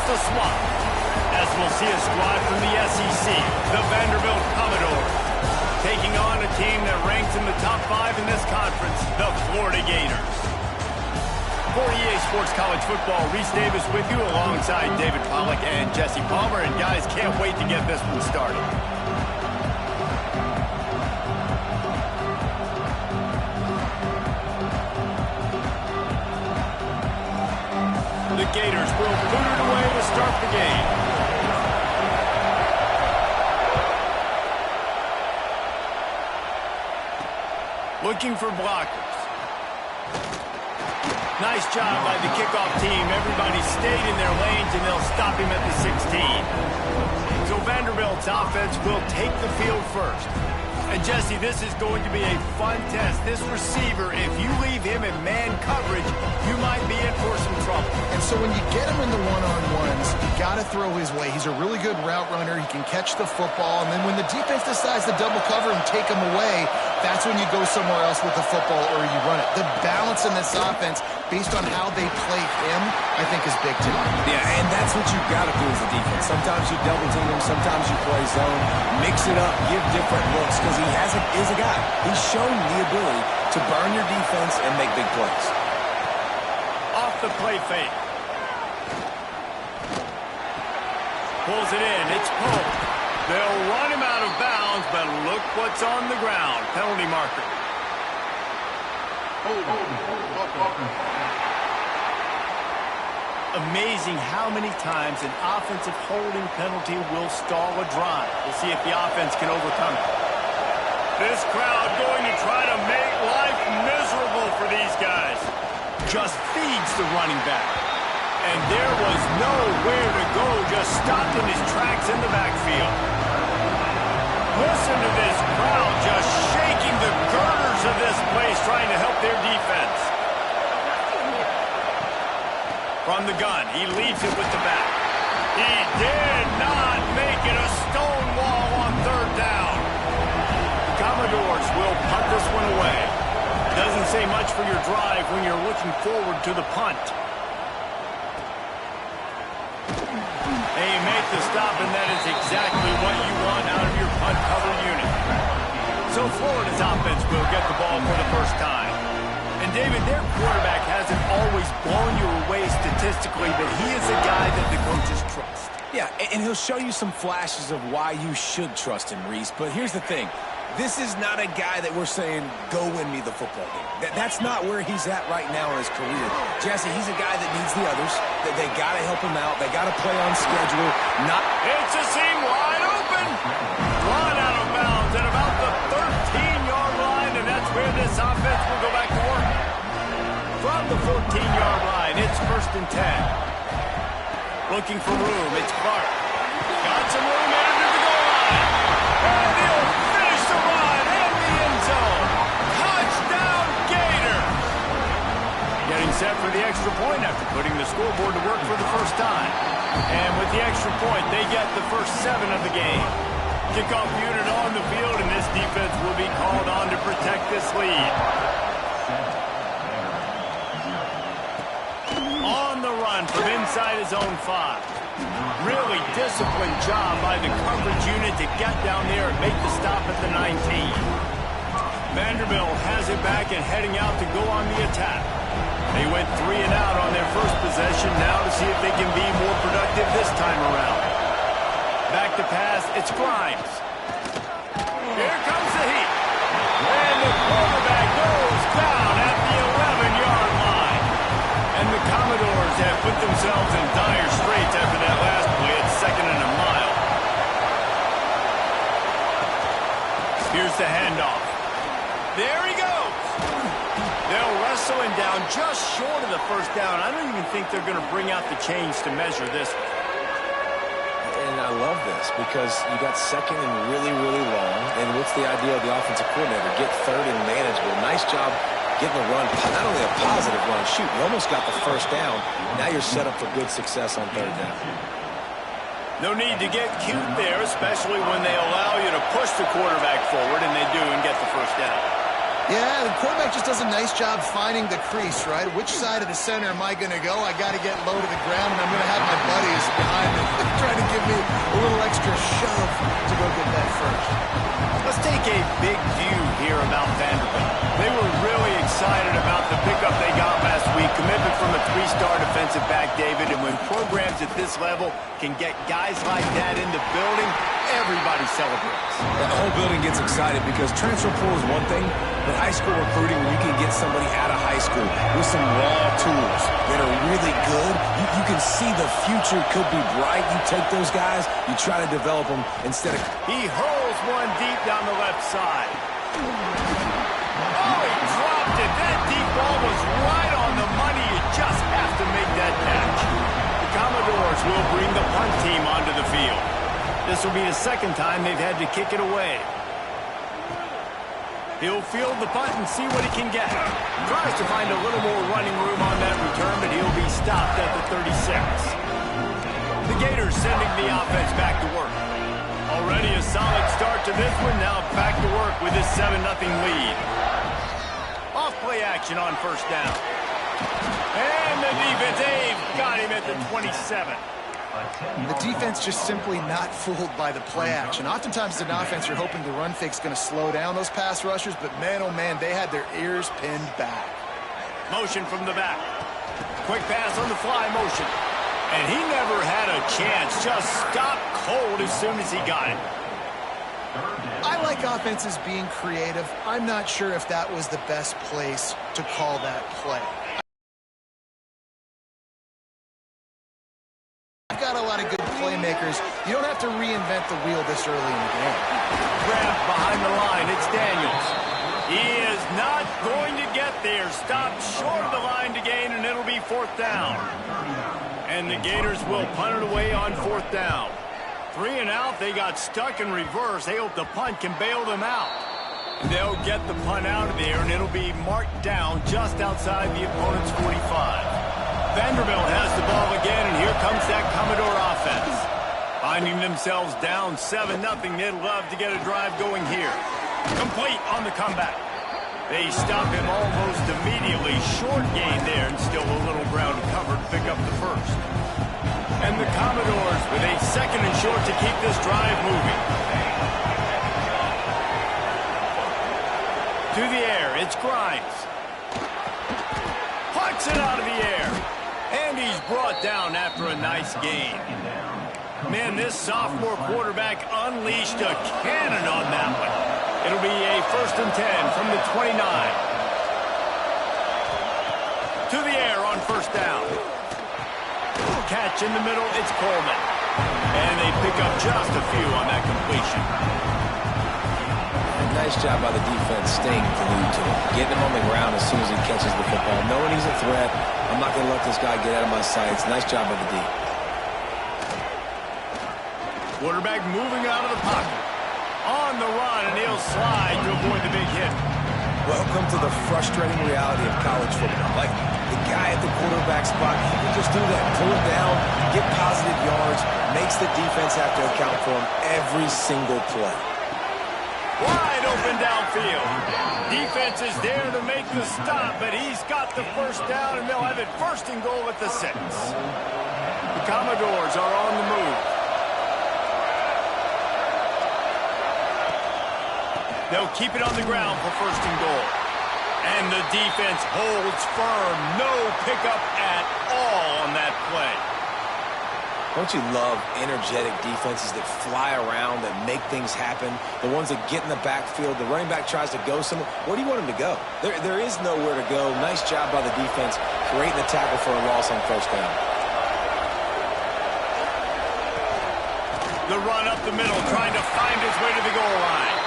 the swap. As we'll see a squad from the SEC, the Vanderbilt Commodores, taking on a team that ranks in the top 5 in this conference, the Florida Gators. For EA Sports College Football, Reese Davis with you alongside David Pollack and Jesse Palmer. And guys, can't wait to get this one started. The Gators will boot it away to start the game. Looking for blockers. Nice job by the kickoff team. Everybody stayed in their lanes, and they'll stop him at the 16. So Vanderbilt's offense will take the field first. And Jesse, this is going to be a fun test. This receiver, if you leave him in man coverage, you might be in for some trouble. And so when you get him in the one-on-ones, you got to throw his way. He's a really good route runner. He can catch the football. And then when the defense decides to double cover and take him away, that's when you go somewhere else with the football or you run it. The balance in this offense, based on how they play him, I think is big too. Yeah, and that's what you've got to do as a defense. Sometimes you double team him, sometimes you play zone, mix it up, give different looks, because he is a guy. He's shown the ability to burn your defense and make big plays. Off the play fake. Pulls it in. It's Pope. They'll run him out of bounds, but look what's on the ground. Penalty marker. Amazing how many times an offensive holding penalty will stall a drive. We'll see if the offense can overcome it. This crowd going to try to make life miserable for these guys. Just feeds the running back. And there was nowhere to go, just stopped in his tracks in the backfield. Listen to this crowd just shaking the girders of this place, trying to help their defense. From the gun, he leads it with the back. He did not make it a stone wall on third down. The Commodores will punt this one away. Doesn't say much for your drive when you're looking forward to the punt. They make the stop, and that is exactly what you want out of your punt cover unit. So Florida's offense will get the ball for the first time. And David, their quarterback hasn't always blown you away statistically, but he is a guy that the coaches trust. Yeah, and he'll show you some flashes of why you should trust him, Reese. But here's the thing. This is not a guy that we're saying, go win me the football game. That's not where he's at right now in his career. Jesse, he's a guy that needs the others. They got to help him out. They got to play on schedule. It's a seam wide open. Run out of bounds at about the 13-yard line, and that's where this offense will go back to work. From the 14-yard line, it's 1st and 10. Looking for room, it's Clark. Got some room under the goal line. And he'll finish the run in the end zone. Touchdown, Gator. Getting set for the extra point after putting the scoreboard to work for the first time. And with the extra point, they get the first 7 of the game. Kickoff unit on the field, and this defense will be called on to protect this lead. On the run from inside his own 5. Really disciplined job by the coverage unit to get down there and make the stop at the 19. Vanderbilt has it back and heading out to go on the attack. They went 3 and out on their first possession, now to see if they can be more productive this time around. Back to pass, it's Grimes. Here comes the heat. And the quarterback goes down at the 11-yard line. And the Commodores have put themselves in dire straits after that last play at 2nd and a mile. Here's the handoff. There he goes. They'll wrestle him down just short of the first down. I don't even think they're going to bring out the chains to measure this. And I love this because you got 2nd and really, really long. And what's the idea of the offensive coordinator? Get 3rd and manageable. Nice job getting a run, not only a positive run, shoot, you almost got the first down. Now you're set up for good success on 3rd down. No need to get cute there, especially when they allow you to push the quarterback forward, and they do and get the first down. Yeah, the quarterback just does a nice job finding the crease, right? Which side of the center am I going to go? I got to get low to the ground, and I'm going to have my buddies behind me trying to give me a little extra shove to go get that first. Let's take a big view here about Vanderbilt. They were really excited about the pickup they got last week. Commitment from a three-star defensive back, David. And when programs at this level can get guys like that in the building, everybody celebrates. The whole building gets excited because transfer portal is one thing, but high school recruiting, when you can get somebody out of high school with some raw tools that are really good, you can see the future could be bright. You take those guys, you try to develop them instead of... He hurls one deep down the left side. Oh, he dropped it. That deep ball was right on the money. You just have to make that catch. The Commodores will bring the punt team onto the field. This will be the second time they've had to kick it away. He'll field the punt and see what he can get. Tries to find a little more running room on that return, but he'll be stopped at the 36. The Gators sending the offense back to work. Already a solid start to this one. Now back to work with this 7-0 lead. Off play action on first down. And the defense, they've got him at the 27. The defense just simply not fooled by the play action. Oftentimes, as an offense, you're hoping the run fake's going to slow down those pass rushers, but man, oh man, they had their ears pinned back. Motion from the back. Quick pass on the fly motion. And he never had a chance. Just stopped cold as soon as he got it. I like offenses being creative. I'm not sure if that was the best place to call that play. I've got a lot of good playmakers. You don't have to reinvent the wheel this early in the game. Grab behind the line. It's Daniels. He is not going to get there. Stopped short of the line to gain, and it'll be fourth down. And the Gators will punt it away on fourth down. 3 and out. They got stuck in reverse. They hope the punt can bail them out. They'll get the punt out of there, and it'll be marked down just outside the opponent's 45. Vanderbilt has the ball again, and here comes that Commodore offense. Finding themselves down 7-0, they'd love to get a drive going here. Complete on the comeback. They stop him almost immediately. Short gain there, and still a little ground covered to pick up the first. And the Commodores with a 2nd and short to keep this drive moving. To the air, it's Grimes. Pucks it out of the air. And he's brought down after a nice gain. Man, this sophomore quarterback unleashed a cannon on that one. It'll be a 1st and 10 from the 29. To the air on first down. Catch in the middle, it's Coleman. And they pick up just a few on that completion. Nice job by the defense staying glued to him. Getting him on the ground as soon as he catches the football. Knowing he's a threat, I'm not going to let this guy get out of my sights. Nice job by the D. Quarterback moving out of the pocket. On the run, and he'll slide to avoid the big hit. Welcome to the frustrating reality of college football. Like, the guy at the quarterback spot, he can just do that. Pull it down, get positive yards, makes the defense have to account for him every single play. Wide open downfield. Defense is there to make the stop, but he's got the first down, and they'll have it 1st and goal at the 6. The Commodores are on the move. They'll keep it on the ground for 1st and goal. And the defense holds firm. No pickup at all on that play. Don't you love energetic defenses that fly around, that make things happen? The ones that get in the backfield, the running back tries to go somewhere. Where do you want him to go? There is nowhere to go. Nice job by the defense creating the tackle for a loss on first down. The run up the middle, trying to find his way to the goal line.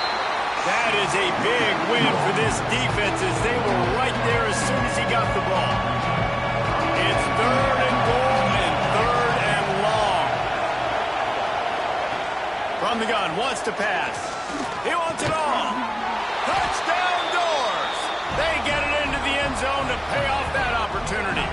That is a big win for this defense as they were right there as soon as he got the ball. It's 3rd and goal and 3rd and long. From the gun, wants to pass. He wants it all. Touchdown Doors. They get it into the end zone to pay off that opportunity.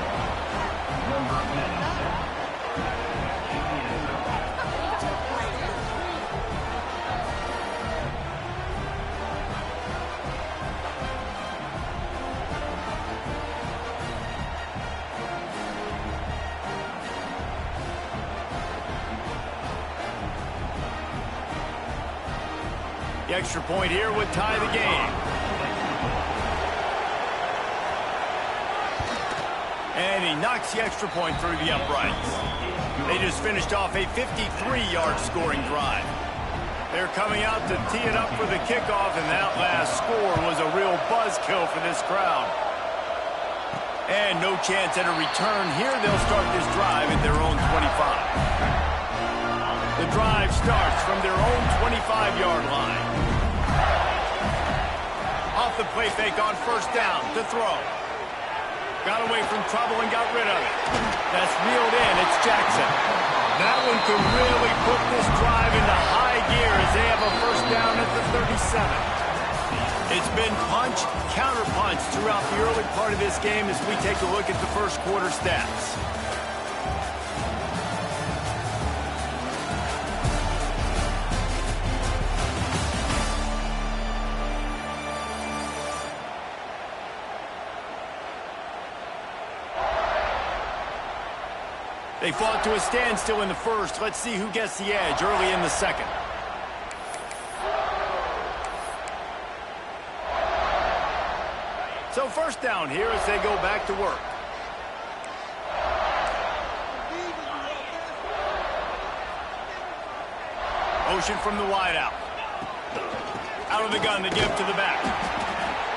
The extra point here would tie the game. And he knocks the extra point through the uprights. They just finished off a 53-yard scoring drive. They're coming out to tee it up for the kickoff, and that last score was a real buzzkill for this crowd. And no chance at a return here. They'll start this drive at their own 25. The drive starts from their own 25-yard line. Off the play fake on first down to throw. Got away from trouble and got rid of it. That's reeled in. It's Jackson. That one could really put this drive into high gear as they have a first down at the 37. It's been punch, counter-punch throughout the early part of this game as we take a look at the first quarter stats. They fought to a standstill in the first. Let's see who gets the edge early in the second. So first down here as they go back to work. Motion from the wideout. Out of the gun to give to the back.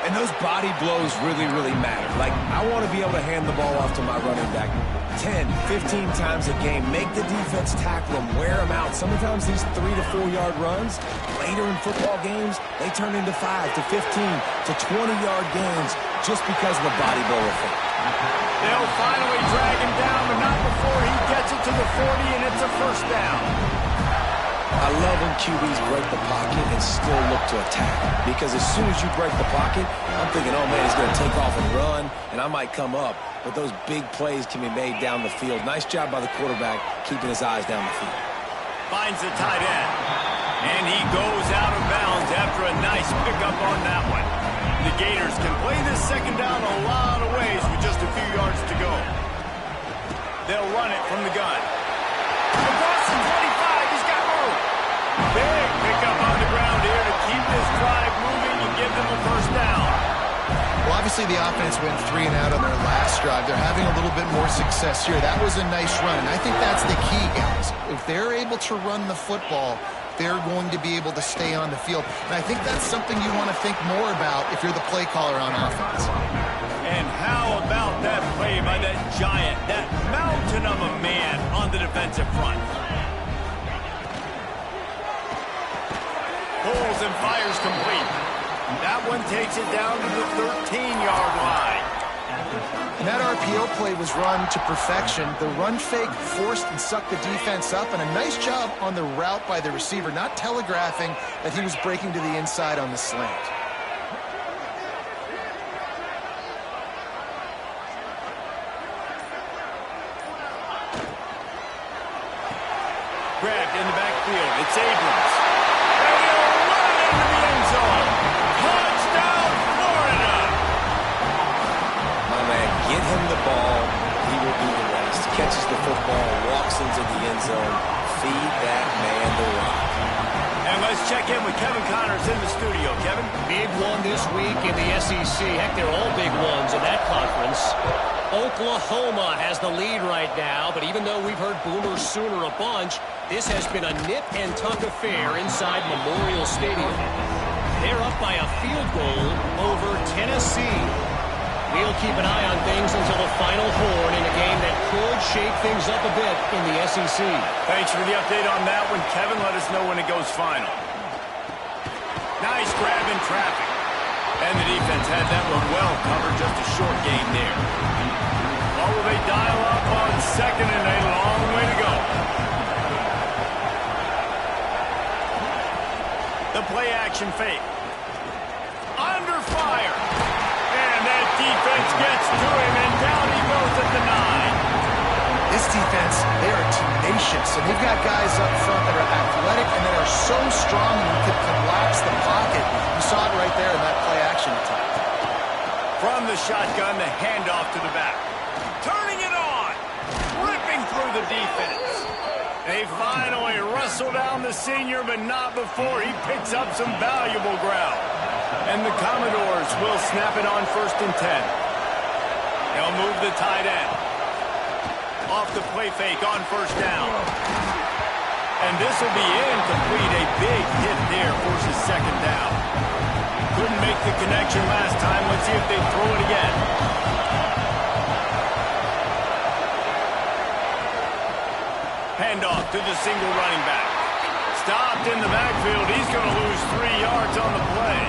And those body blows really, really matter. Like, I want to be able to hand the ball off to my running back 10, 15 times a game. Make the defense tackle them, wear them out. Sometimes these 3 to 4 yard runs, later in football games, they turn into 5 to 15 to 20-yard gains just because of the body blow effect. They'll finally drag him down, but not before he gets it to the 40, and it's a first down. I love when QBs break the pocket and still look to attack. Because as soon as you break the pocket, I'm thinking, oh man, he's going to take off and run, and I might come up. But those big plays can be made down the field. Nice job by the quarterback keeping his eyes down the field. Finds the tight end. And he goes out of bounds after a nice pickup on that one. The Gators can play this second down a lot of ways with just a few yards to go. They'll run it from the gun. Across the 25, he's got room. Big pickup on the ground here to keep this drive moving and give them a first down. Well, obviously the offense went 3 and out on their last drive. They're having a little bit more success here. That was a nice run, and I think that's the key, guys. If they're able to run the football, they're going to be able to stay on the field. And I think that's something you want to think more about if you're the play caller on offense. And how about that play by that giant, that mountain of a man on the defensive front? Pulls and fires complete. That one takes it down to the 13-yard line. And that RPO play was run to perfection. The run fake forced and sucked the defense up, and a nice job on the route by the receiver, not telegraphing that he was breaking to the inside on the slant. Grabbed in the backfield. It's Abrams. And he'll run into the end zone. Touchdown, Florida! My man, get him the ball. He will do the rest. Catches the football, walks into the end zone. Feed that man the rock. And let's check in with Kevin Connors in the studio. Kevin? Big one this week in the SEC. Heck, they're all big ones in that conference. Oklahoma has the lead right now, but even though we've heard Boomer Sooner a bunch, this has been a nip-and-tuck affair inside Memorial Stadium. They're up by a field goal over Tennessee. We'll keep an eye on things until the final horn in a game that could shake things up a bit in the SEC. Thanks for the update on that one, Kevin. Let us know when it goes final. Nice grab in traffic. And the defense had that one well covered, just a short gain there. Or will they dial up on second and a long way to go? The play action fake. Under fire. And that defense gets to him, and down he goes at the 9. This defense, they are tenacious, and they've got guys up front that are athletic and that are so strong and can collapse the pocket. You saw it right there in that play action attack. From the shotgun, the handoff to the back. Turning it on. Ripping through the defense. They finally wrestle down the senior, but not before he picks up some valuable ground. And the Commodores will snap it on 1st and 10. They'll move the tight end. Off the play fake on 1st down. And this will be incomplete. A big hit there forces 2nd down. Couldn't make the connection last time. Let's see if they throw it again. Handoff to the single running back. Stopped in the backfield. He's going to lose 3 yards on the play.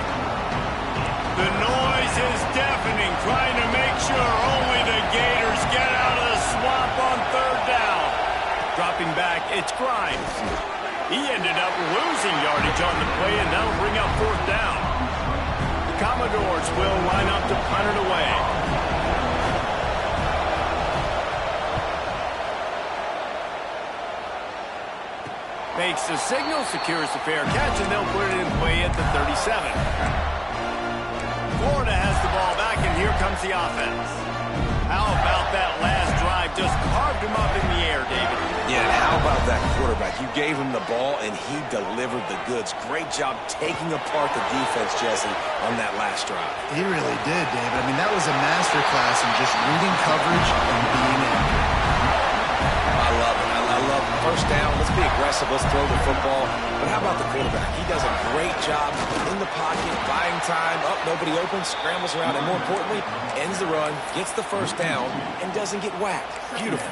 The noise is deafening, trying to make sure only the Gators get out of the swamp on 3rd down. Dropping back, it's Grimes. He ended up losing yardage on the play, and that'll bring up 4th down. The Commodores will line up to punt it away. Makes the signal, secures the fair catch, and they'll put it in play at the 37. Florida has the ball back, and here comes the offense. How about that last drive? Just carved him up in the air, David. Yeah, and how about that quarterback? You gave him the ball, and he delivered the goods. Great job taking apart the defense, Jesse, on that last drive. He really did, David. I mean, that was a masterclass in just reading coverage and being accurate. I love it. I love it. 1st down. Let's be aggressive. Let's throw the football. But how about the quarterback? He does a great job in the pocket, buying time. Up, nobody open, scrambles around, and more importantly, ends the run, gets the 1st down, and doesn't get whacked. Beautiful.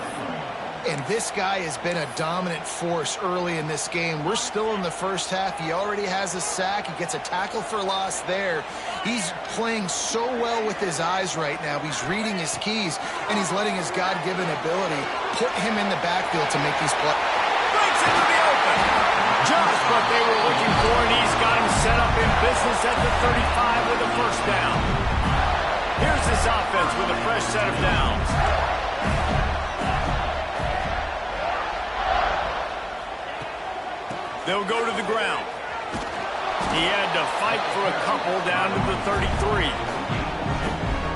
And this guy has been a dominant force early in this game. We're still in the 1st half. He already has a sack. He gets a tackle for loss there. He's playing so well with his eyes right now. He's reading his keys, and he's letting his God-given ability put him in the backfield to make these plays. Breaks into the open. Just what they were looking for, and he's got him set up in business at the 35 with a 1st down. Here's this offense with a fresh set of downs. They'll go to the ground. He had to fight for a couple down to the 33.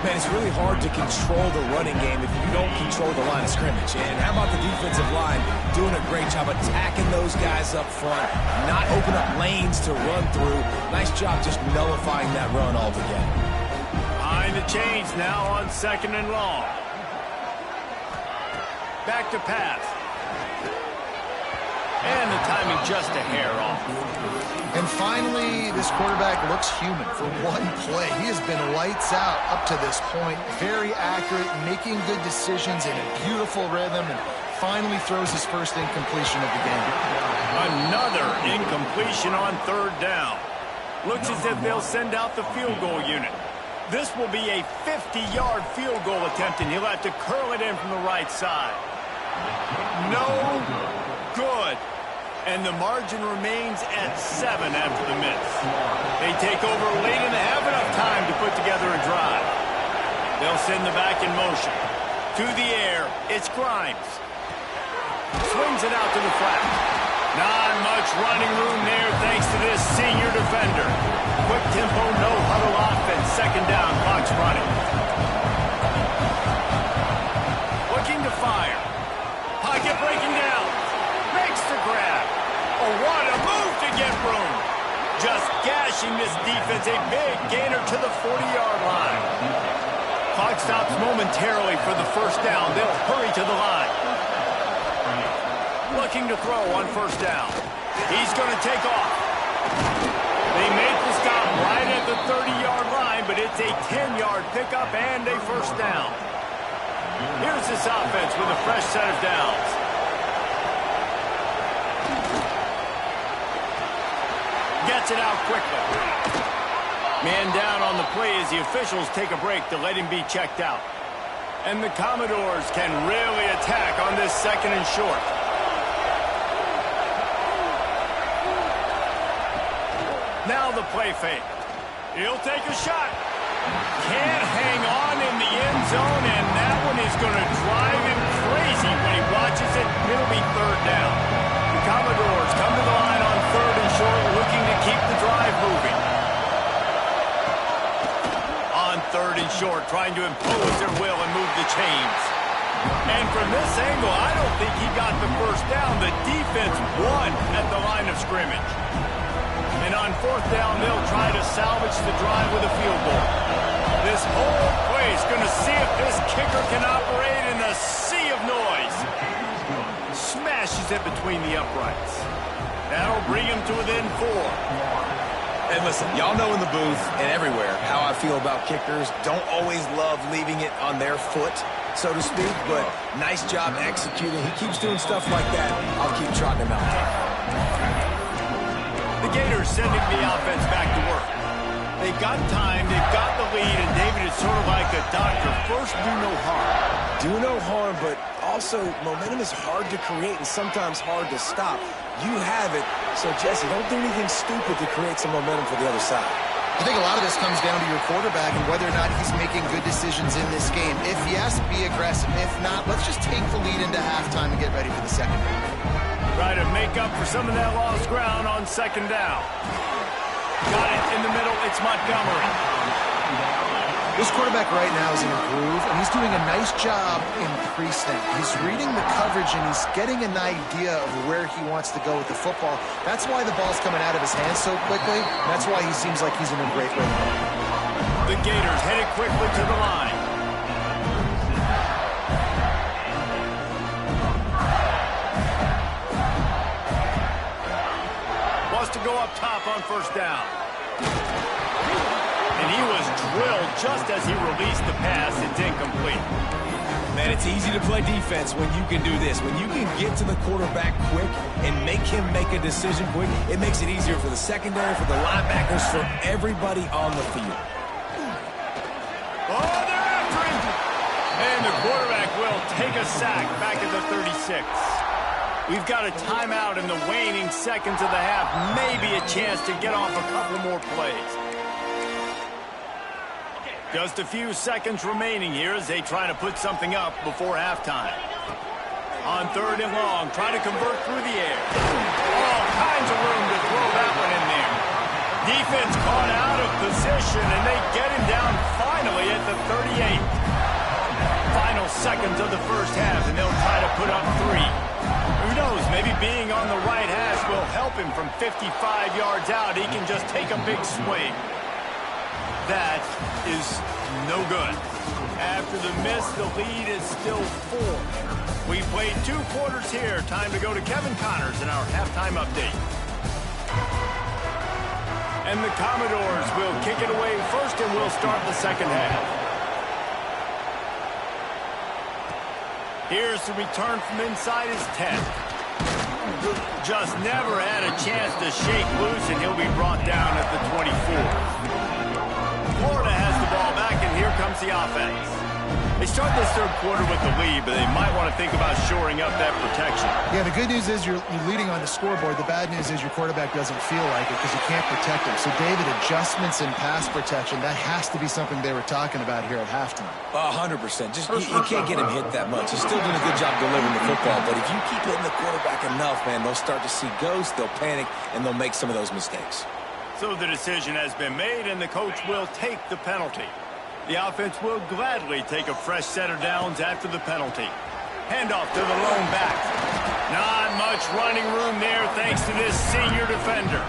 Man, it's really hard to control the running game if you don't control the line of scrimmage. And how about the defensive line doing a great job attacking those guys up front, not open up lanes to run through. Nice job just nullifying that run altogether. Behind the chains now on 2nd and long. Back to pass. And the timing just a hair off. And finally, this quarterback looks human for one play. He has been lights out up to this point. Very accurate, making good decisions in a beautiful rhythm, and finally throws his 1st incompletion of the game. Another incompletion on 3rd down. Looks as if they'll send out the field goal unit. This will be a 50-yard field goal attempt, and he'll have to curl it in from the right side. No good. And the margin remains at 7 after the miss. They take over late and they have enough time to put together a drive. They'll send the back in motion. To the air, it's Grimes. Swings it out to the flat. Not much running room there thanks to this senior defender. Quick tempo, no huddle offense. 2nd down, clock's running. Looking to fire. Pocket breaking down. Makes the grab. Oh, what a move to get room. Just gashing this defense. A big gainer to the 40-yard line. Clock stops momentarily for the 1st down. They'll hurry to the line. Looking to throw on 1st down. He's going to take off. They make the stop right at the 30-yard line, but it's a 10-yard pickup and a 1st down. Here's this offense with a fresh set of downs. Gets it out quickly. Man down on the play as the officials take a break to let him be checked out. And the Commodores can really attack on this 2nd and short. Now the play fake. He'll take a shot. Can't hang on in the end zone, and that one is going to drive him crazy when he watches it. It'll be 3rd down. The Commodores come to the line on 3rd and short, looking to keep the drive moving. On 3rd and short, trying to impose their will and move the chains. And from this angle, I don't think he got the first down. The defense won at the line of scrimmage. And on fourth down, they'll try to salvage the drive with a field goal. This whole place going to see if this kicker can operate in the sea of noise. Smashes it between the uprights. That'll bring him to within 4. And listen, y'all know in the booth and everywhere how I feel about kickers. Don't always love leaving it on their foot, so to speak, but nice job executing. He keeps doing stuff like that. I'll keep trotting him out there. The Gators sending the offense back to work. They've got time, they've got the lead, and David is sort of like a doctor. First, do no harm. Do no harm, but also momentum is hard to create and sometimes hard to stop. You have it, so Jesse, don't do anything stupid to create some momentum for the other side. I think a lot of this comes down to your quarterback and whether or not he's making good decisions in this game. If yes, be aggressive. If not, let's just take the lead into halftime and get ready for the second half. Try to make up for some of that lost ground on second down. Got it in the middle. It's Montgomery. This quarterback right now is in a groove, and he's doing a nice job in pre-snap. He's reading the coverage, and he's getting an idea of where he wants to go with the football. That's why the ball's coming out of his hands so quickly. That's why he seems like he's in a great rhythm. The Gators headed quickly to the line. Wants to go up top on first down. And he was drilled just as he released the pass. It's incomplete. Man, it's easy to play defense when you can do this. When you can get to the quarterback quick and make him make a decision quick, it makes it easier for the secondary, for the linebackers, for everybody on the field. Oh, they're after him! And the quarterback will take a sack back at the 36. We've got a timeout in the waning seconds of the half. Maybe a chance to get off a couple more plays. Just a few seconds remaining here as they try to put something up before halftime. On third and long, try to convert through the air. All kinds of room to throw that one in there. Defense caught out of position, and they get him down finally at the 38. Final seconds of the first half, and they'll try to put up 3. Who knows, maybe being on the right hash will help him from 55 yards out. He can just take a big swing. That is no good. After the miss, the lead is still 4. We played 2 quarters here. Time to go to Kevin Connors in our halftime update. And the Commodores will kick it away first, and we'll start the second half. Here's the return from inside his 10. Just never had a chance to shake loose, and he'll be brought down at the 24. Florida has the ball back, and here comes the offense. They start this third quarter with the lead, but they might want to think about shoring up that protection. Yeah, the good news is you're leading on the scoreboard. The bad news is your quarterback doesn't feel like it because you can't protect him. So, David, adjustments in pass protection, that has to be something they were talking about here at halftime. 100%. Just you can't get him hit that much. He's still doing a good job delivering the football, but if you keep hitting the quarterback enough, man, they'll start to see ghosts, they'll panic, and they'll make some of those mistakes. So the decision has been made, and the coach will take the penalty. The offense will gladly take a fresh set of downs after the penalty. Handoff to the lone back. Not much running room there thanks to this senior defender.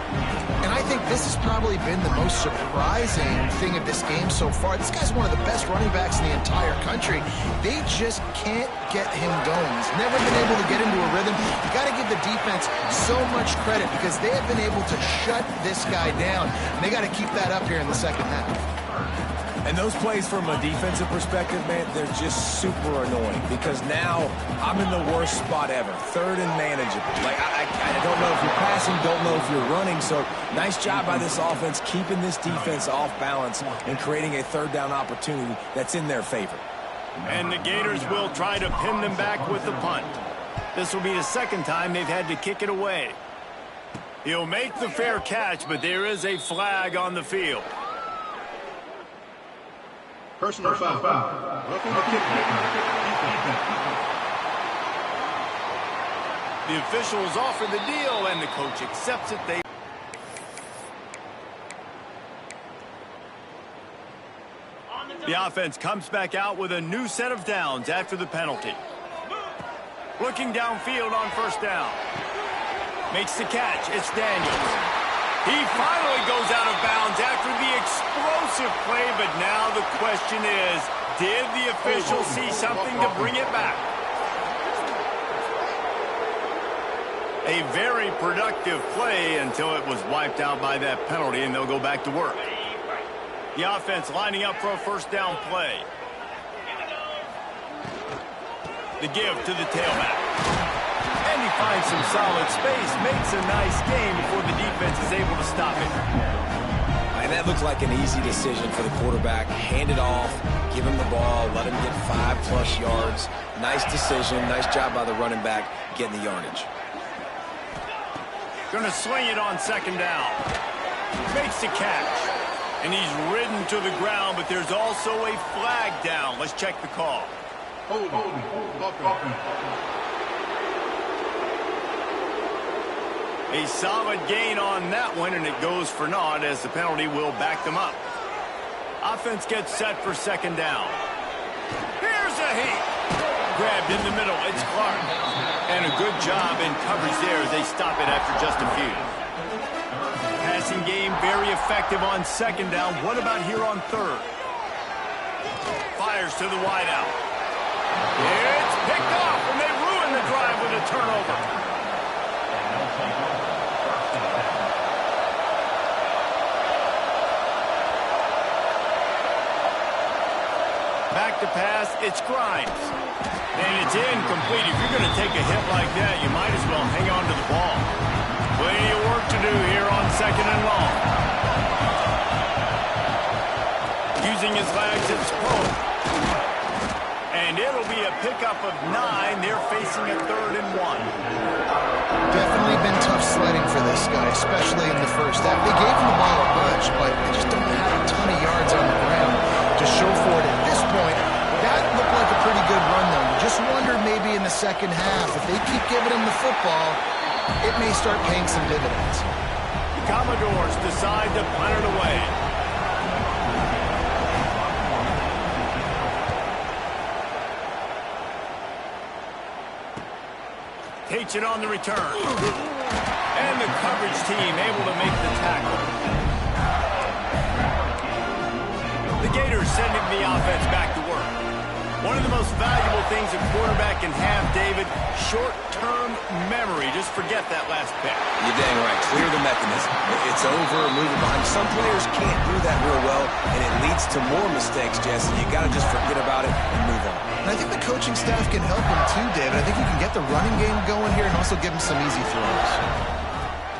And I think this has probably been the most surprising thing of this game so far. This guy's one of the best running backs in the entire country. They just can't get him going. He's never been able to get into a rhythm. You got to give the defense so much credit because they have been able to shut this guy down. And they got to keep that up here in the second half. And those plays from a defensive perspective, man, they're just super annoying because now I'm in the worst spot ever. Third and manageable. Like, I don't know if you're passing, don't know if you're running. So nice job by this offense keeping this defense off balance and creating a third down opportunity that's in their favor. And the Gators will try to pin them back with the punt. This will be the second time they've had to kick it away. He'll make the fair catch, but there is a flag on the field. Personal foul. Roughing the kicker. The officials offer the deal, and the coach accepts it. They The offense comes back out with a new set of downs after the penalty. Looking downfield on first down. Makes the catch. It's Daniels. He finally goes out of bounds after the explosive play, but now the question is, did the official see something to bring it back? A very productive play until it was wiped out by that penalty, and they'll go back to work. The offense lining up for a first down play. The give to the tailback. And he finds some solid space, makes a nice gain before the defense is able to stop it. And that looked like an easy decision for the quarterback. Hand it off, give him the ball, let him get 5+ yards. Nice decision, nice job by the running back getting the yardage. Going to sling it on second down. Makes the catch. And he's ridden to the ground, but there's also a flag down. Let's check the call. Hold. A solid gain on that one, and it goes for naught as the penalty will back them up. Offense gets set for second down. Here's a heat. Grabbed in the middle. It's Clark. And a good job in coverage there as they stop it after just a few. Passing game very effective on second down. What about here on third? Fires to the wideout. It's picked off, and they ruin the drive with a turnover. Back to pass, it's Grimes. And it's incomplete. If you're going to take a hit like that, you might as well hang on to the ball. Plenty of work to do here on second and long. Using his legs, it's Poe. And it'll be a pickup of 9. They're facing a 3rd and 1. Definitely been tough sledding for this guy, especially in the first half. They gave him the ball a bunch, but they just don't have a ton of yards on the ground to show for it at this point. That looked like a pretty good run, though. You just wonder maybe in the second half, if they keep giving him the football, it may start paying some dividends. The Commodores decide to punt it away. Takes it on the return. And the coverage team able to make the tackle. The Gators sending the offense back to work. One of the most valuable things a quarterback can have, David, short-term memory. Just forget that last pick. You're dang right. Clear the mechanism. It's over, move it behind. Some players can't do that real well, and it leads to more mistakes, Jesse. You got to just forget about it and move on. And I think the coaching staff can help him too, David. I think you can get the running game going here and also give him some easy throws.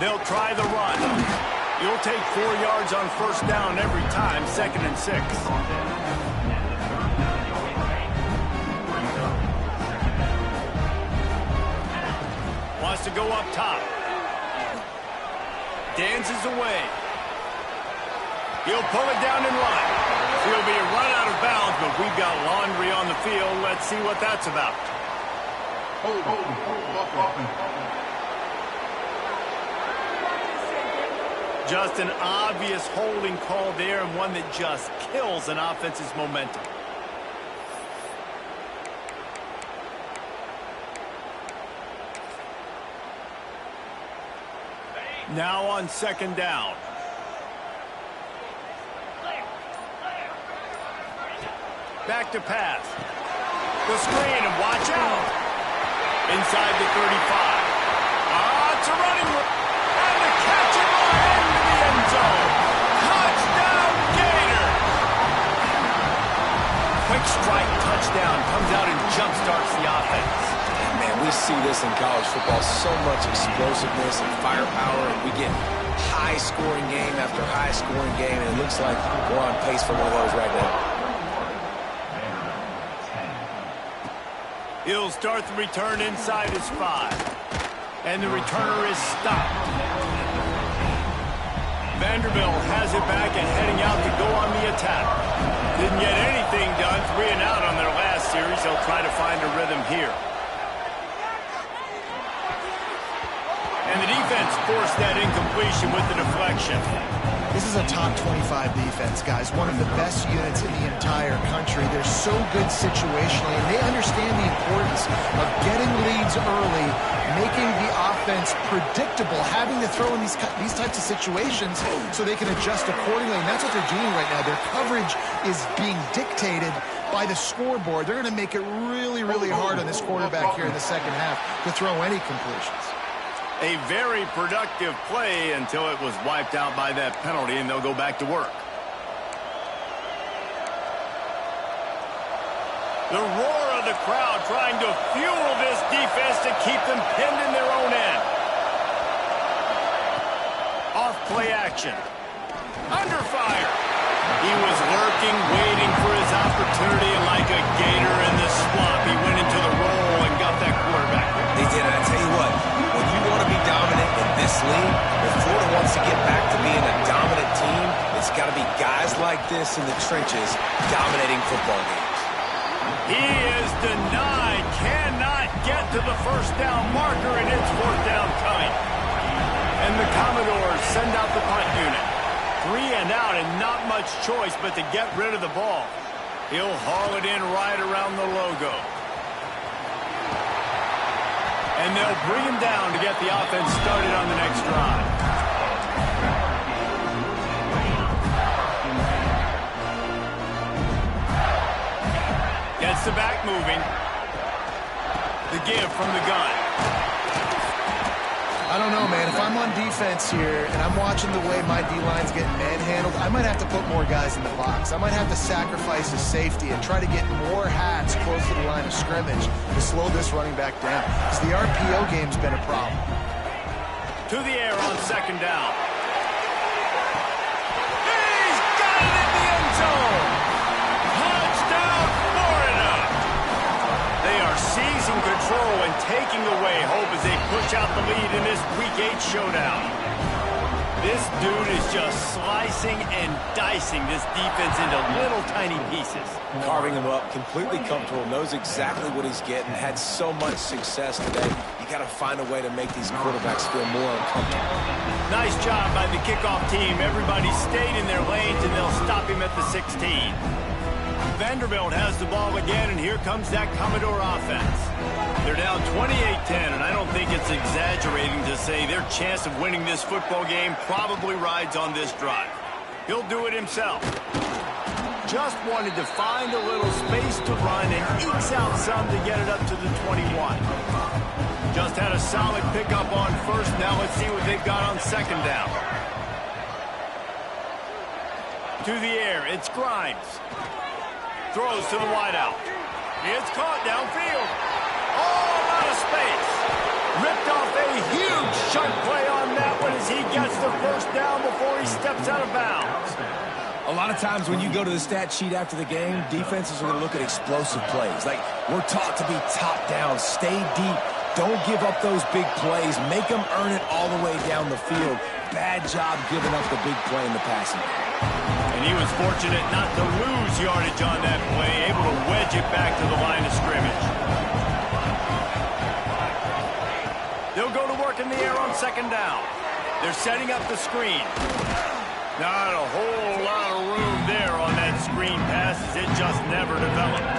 They'll try the run. You'll take 4 yards on first down every time, 2nd and 6. Wants to go up top. Dances away. He'll pull it down and run. He'll be run out of bounds, but we've got laundry on the field. Let's see what that's about. Just an obvious holding call there, and one that just kills an offense's momentum. Now on second down. Back to pass. The screen, and watch out. Inside the 35. It's a running run. And the catch at the end of the end zone. Touchdown, Gator. Quick strike touchdown comes out and jumpstarts the offense. Man, we see this in college football, so much explosiveness and firepower, and we get high-scoring game after high-scoring game, and it looks like we're on pace for one of those right now. He'll start the return inside his 5. And the returner is stopped. Vanderbilt has it back and heading out to go on the attack. Didn't get anything done, 3 and out on their last series. They'll try to find a rhythm here. And the defense forced that incompletion with the deflection. This is a top 25 defense, guys. One of the best units in the entire country. They're so good situationally, and they understand the importance of getting leads early, making the offense predictable, having to throw in these types of situations so they can adjust accordingly. And that's what they're doing right now. Their coverage is being dictated by the scoreboard. They're going to make it really, really hard on this quarterback here in the second half to throw any completions. A very productive play until it was wiped out by that penalty, and they'll go back to work. The roar of the crowd trying to fuel this defense to keep them pinned in their own end. Off play action. Under fire. He was lurking, waiting for his opportunity, and like a gator in the swamp, he went into the roll and got that quarterback. They did, and I tell you what, when you want to be dominant in this league, if Florida wants to get back to being a dominant team, it's got to be guys like this in the trenches dominating football games. He is denied, cannot get to the first down marker, and it's fourth down coming. And the Commodores send out the punt unit. 3 and out and not much choice but to get rid of the ball. He'll haul it in right around the logo. And they'll bring him down to get the offense started on the next drive. Gets the back moving. The give from the gun. I don't know, man. If I'm on defense here and I'm watching the way my D-line's getting manhandled, I might have to put more guys in the box. I might have to sacrifice a safety and try to get more hats close to the line of scrimmage to slow this running back down. Because the RPO game's been a problem. To the air on second down. He's got it in the end zone. Touchdown, Florida. They are seizing control and taking away hope as they push out the lead in this Week 8 showdown. This dude is just slicing and dicing this defense into little tiny pieces. Carving him up, completely comfortable, knows exactly what he's getting, had so much success today. You got to find a way to make these quarterbacks feel more uncomfortable. Nice job by the kickoff team. Everybody stayed in their lanes, and they'll stop him at the 16. Vanderbilt has the ball again, and here comes that Commodore offense. They're down 28-10, and I don't think it's exaggerating to say their chance of winning this football game probably rides on this drive. He'll do it himself. Just wanted to find a little space to run and ekes out some to get it up to the 21. Just had a solid pickup on first. Now let's see what they've got on second down. To the air, it's Grimes. Throws to the wideout. It's caught downfield. Oh, a lot of space. Ripped off a huge chunk play on that one as he gets the first down before he steps out of bounds. A lot of times when you go to the stat sheet after the game, defenses are going to look at explosive plays. Like, we're taught to be top down, stay deep, don't give up those big plays, make them earn it all the way down the field. Bad job giving up the big play in the passing game. And he was fortunate not to lose yardage on that play, able to wedge it back to the line of scrimmage. They'll go to work in the air on second down. They're setting up the screen. Not a whole lot of room there on that screen pass as it just never developed.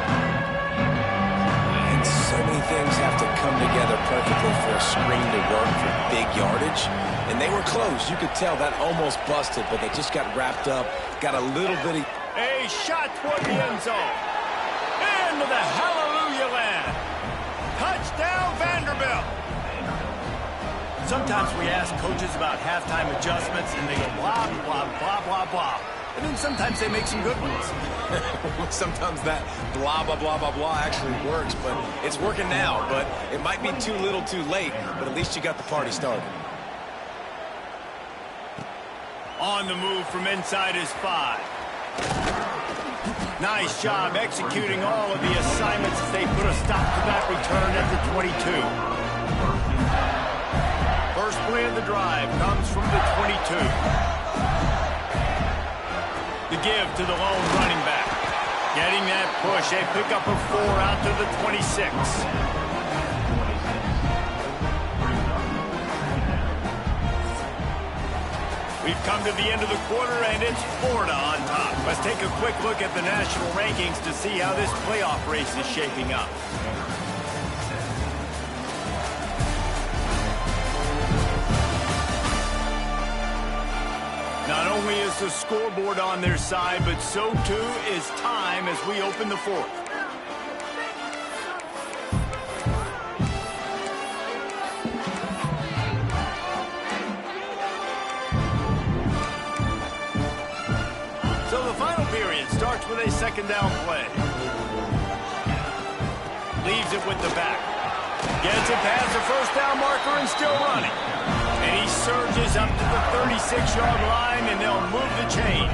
And so many things have to come together perfectly for a screen to work for big yardage. And they were close. You could tell that almost busted, but they just got wrapped up, got a little bitty. A shot toward the end zone. Into the hallelujah land. Touchdown, Vanderbilt. Sometimes we ask coaches about halftime adjustments, and they go blah, blah, blah, blah, blah. And then sometimes they make some good ones. Sometimes that blah, blah, blah, blah, blah actually works, but it's working now. But it might be too little too late, but at least you got the party started. On the move from inside his 5. Nice job executing all of the assignments as they put a stop to that return at the 22. First play of the drive comes from the 22. The give to the lone running back. Getting that push, a pickup of 4 out to the 26. We've come to the end of the quarter, and it's Florida on top. Let's take a quick look at the national rankings to see how this playoff race is shaping up. Not only is the scoreboard on their side, but so too is time as we open the fourth. So the final period starts with a second down play. Leaves it with the back. Gets it past the first down marker and still running. And he surges up to the 36-yard line, and they'll move the chain.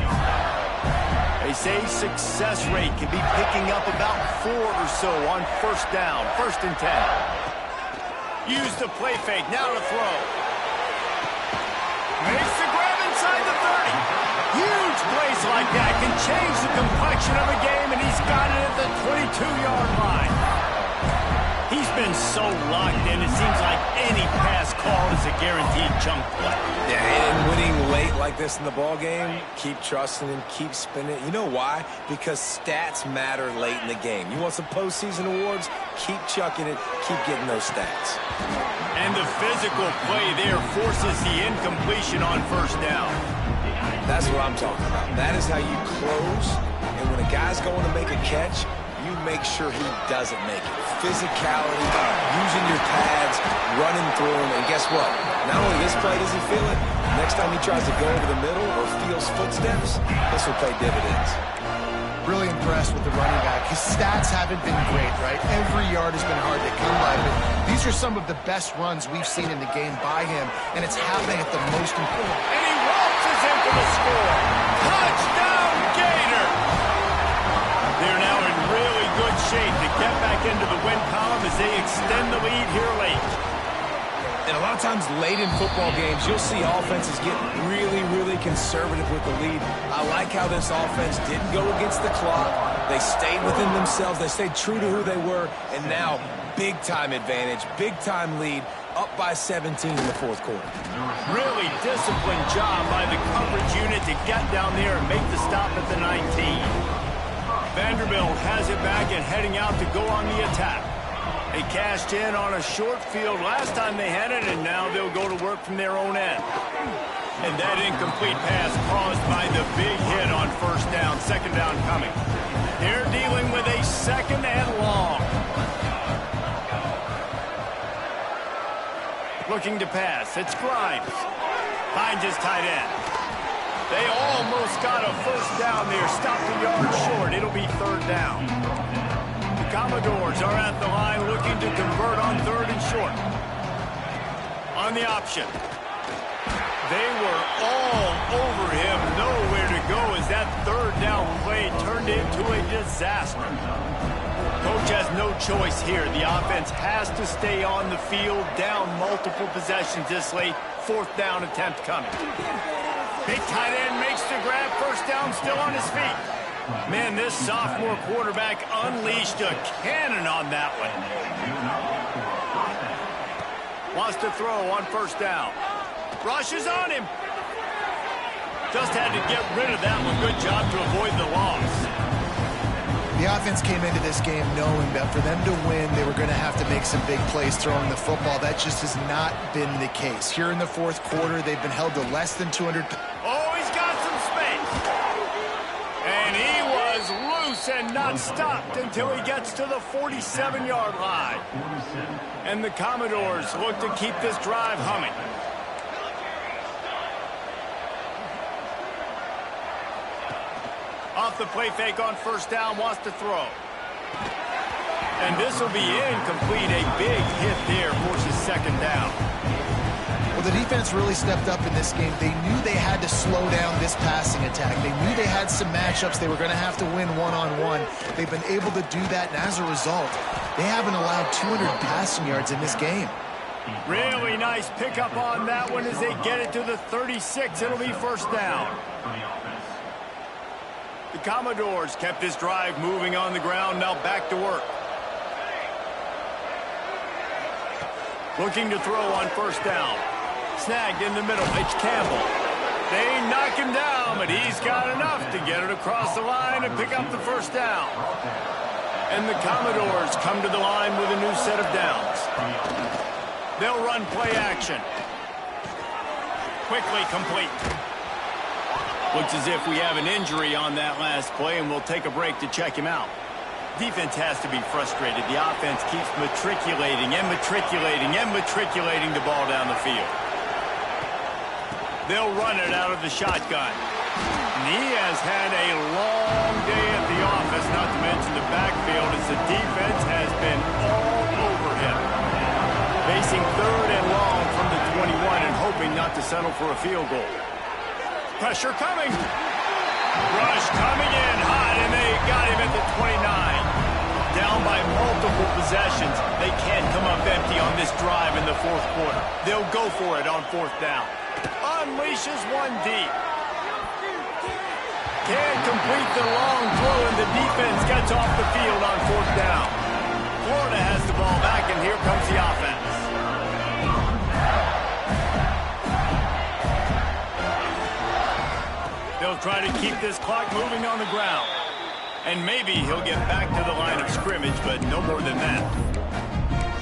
They say success rate can be picking up about 4 or so on first down, 1st and 10. Use the play fake, now to throw. Makes the grab inside the 30. Huge plays like that can change the complexion of a game, and he's got it at the 22-yard line. He's been so locked in, it seems like any pass call is a guaranteed chunk play. Yeah, and winning late like this in the ball game, keep trusting him, keep spinning. You know why? Because stats matter late in the game. You want some postseason awards? Keep chucking it, keep getting those stats. And the physical play there forces the incompletion on first down. That's what I'm talking about. That is how you close, and when a guy's going to make a catch, you make sure he doesn't make it. Physicality, using your pads, running through him, and guess what? Not only this play does he feel it, next time he tries to go over the middle or feels footsteps, this will pay dividends. Really impressed with the running back. His stats haven't been great, right? Every yard has been hard to come by, but these are some of the best runs we've seen in the game by him, and it's happening at the most important. And he waltzes in for the score. Touchdown, Gator! They're now in really good shape to get back into the win column as they extend the lead here late. And a lot of times late in football games, you'll see offenses get really, really conservative with the lead. I like how this offense didn't go against the clock. They stayed within themselves. They stayed true to who they were. And now, big-time advantage, big-time lead, up by 17 in the fourth quarter. Really disciplined job by the coverage unit to get down there and make the stop at the 19. Vanderbilt has it back and heading out to go on the attack. They cashed in on a short field last time they had it, and now they'll go to work from their own end. And that incomplete pass caused by the big hit on first down, second down coming. They're dealing with a second and long. Looking to pass, it's Grimes. Finds his tight end. They almost got a first down there, stopped a yard short. It'll be third down. The Commodores are at the line looking to convert on third and short. On the option. They were all over him, nowhere to go as that third down play turned into a disaster. Coach has no choice here. The offense has to stay on the field, down multiple possessions this late. Fourth down attempt coming. Big tight end makes the grab, first down, still on his feet. Man, this sophomore quarterback unleashed a cannon on that one. Wants to throw on first down. Rushes on him. Just had to get rid of that one. Good job to avoid the loss. The offense came into this game knowing that for them to win, they were going to have to make some big plays throwing the football. That just has not been the case. Here in the fourth quarter, they've been held to less than 200. Oh, he's got some space. And he was loose and not stopped until he gets to the 47-yard line. And the Commodores look to keep this drive humming. Off the play fake on first down, wants to throw. And this will be incomplete. A big hit there, forces second down. Well, the defense really stepped up in this game. They knew they had to slow down this passing attack. They knew they had some matchups they were going to have to win one-on-one. They've been able to do that, and as a result, they haven't allowed 200 passing yards in this game. Really nice pickup on that one as they get it to the 36. It'll be first down. The Commodores kept this drive moving on the ground, now back to work. Looking to throw on first down. Snagged in the middle, it's Campbell. They knock him down, but he's got enough to get it across the line and pick up the first down. And the Commodores come to the line with a new set of downs. They'll run play action. Quickly complete. Looks as if we have an injury on that last play, and we'll take a break to check him out. Defense has to be frustrated. The offense keeps matriculating and matriculating and matriculating the ball down the field. They'll run it out of the shotgun. And he has had a long day at the office, not to mention the backfield, as the defense has been all over him. Facing third and long from the 21 and hoping not to settle for a field goal. Pressure coming. Rush coming in hot, and they got him at the 29. Down by multiple possessions. They can't come up empty on this drive in the fourth quarter. They'll go for it on fourth down. Unleashes one deep. Can't complete the long throw, and the defense gets off the field on fourth down. Florida has the ball back, and here comes the offense. They'll try to keep this clock moving on the ground. And maybe he'll get back to the line of scrimmage, but no more than that.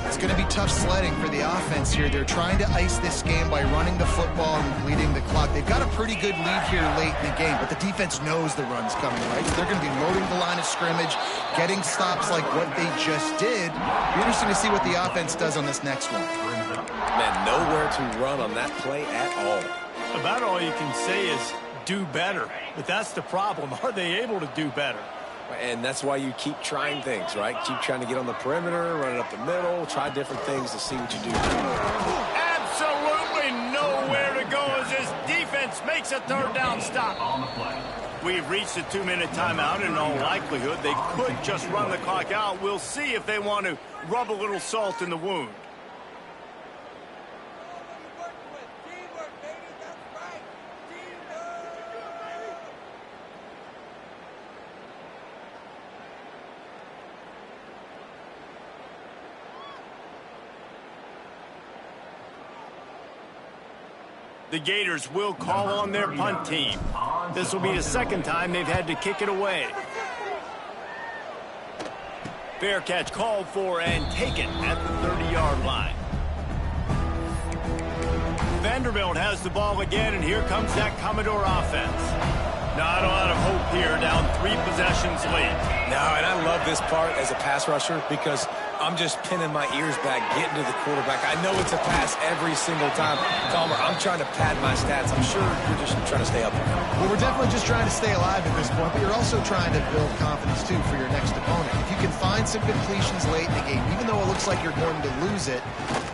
It's going to be tough sledding for the offense here. They're trying to ice this game by running the football and bleeding the clock. They've got a pretty good lead here late in the game, but the defense knows the run's coming, right? So they're going to be loading the line of scrimmage, getting stops like what they just did. It'll be interesting to see what the offense does on this next one. Man, nowhere to run on that play at all. About all you can say is do better. But that's the problem. Are they able to do better? And that's why you keep trying things, right? Keep trying to get on the perimeter, run it up the middle, try different things to see what you do. Absolutely nowhere to go as this defense makes a third down stop. We've reached a 2-minute timeout. In all likelihood, they could just run the clock out. We'll see if they want to rub a little salt in the wound. The Gators will call on their punt team. This will be the second time they've had to kick it away. Fair catch called for and taken at the 30-yard line. Vanderbilt has the ball again, and here comes that Commodore offense. Not a lot of hope here, down 3 possessions late. No, and I love this part as a pass rusher because I'm just pinning my ears back, getting to the quarterback. I know it's a pass every single time. Palmer, I'm trying to pad my stats. I'm sure you're just trying to stay up there. Well, we're definitely just trying to stay alive at this point, but you're also trying to build confidence, too, for your next opponent. If you can find some completions late in the game, even though it looks like you're going to lose it,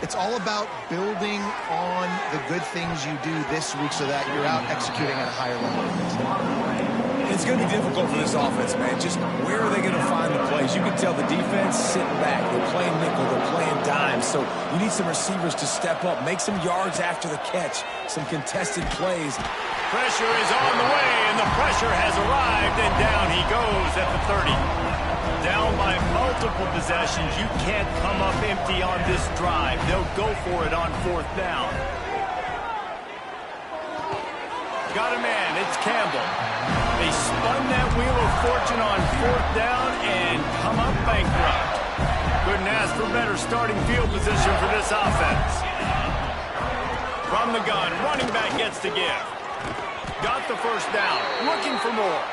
it's all about building on the good things you do this week so that you're out executing at a higher level. It's going to be difficult for this offense, man. Just where are they going to find the plays? You can tell the defense sitting back. They're playing nickel. They're playing dime. So you need some receivers to step up, make some yards after the catch, some contested plays. Pressure is on the way, and the pressure has arrived, and down he goes at the 30. Down by multiple possessions. You can't come up empty on this drive. They'll go for it on fourth down. Got a man. It's Campbell. They spun that wheel of fortune on fourth down and come up bankrupt. Couldn't ask for better starting field position for this offense. From the gun, running back gets to give. Got the first down, looking for more.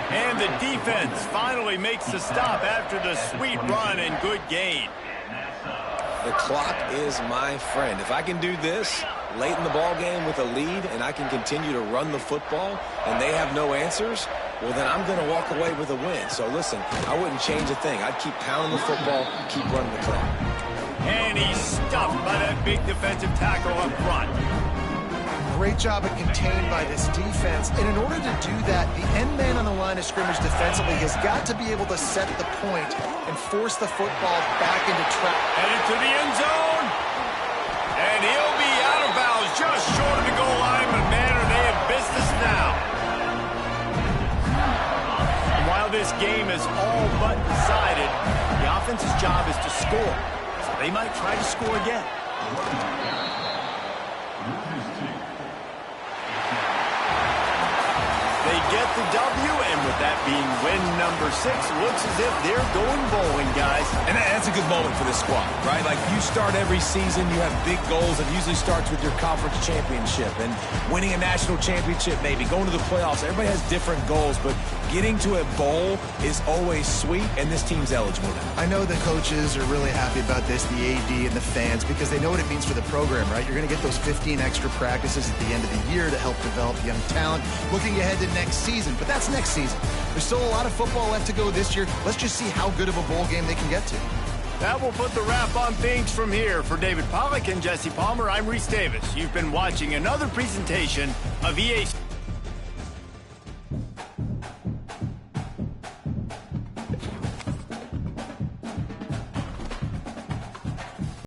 And the defense finally makes the stop after the sweet run and good gain. The clock is my friend. If I can do this late in the ball game with a lead and I can continue to run the football and they have no answers, well, then I'm going to walk away with a win. So, listen, I wouldn't change a thing. I'd keep pounding the football, keep running the clock. And he's stuffed by that big defensive tackle up front. Great job of contained by this defense. And in order to do that, the end man on the line of scrimmage defensively has got to be able to set the point and force the football back into track. Headed to the end zone. And he'll be out of bounds just short of the goal line, but man, are they in business now. And while this game is all but decided, the offense's job is to score. So they might try to score again. get the W, and with that being win number 6, looks as if they're going bowling, guys. And that's a good moment for this squad, right? Like, you start every season, you have big goals. It usually starts with your conference championship and winning a national championship, maybe going to the playoffs. Everybody has different goals, but getting to a bowl is always sweet, and this team's eligible now. I know the coaches are really happy about this, the AD and the fans, because they know what it means for the program, right? You're going to get those 15 extra practices at the end of the year to help develop young talent, looking ahead to next season. But that's next season. There's still a lot of football left to go this year. Let's just see how good of a bowl game they can get to. That will put the wrap on things from here. For David Pollack and Jesse Palmer, I'm Reese Davis. You've been watching another presentation of EA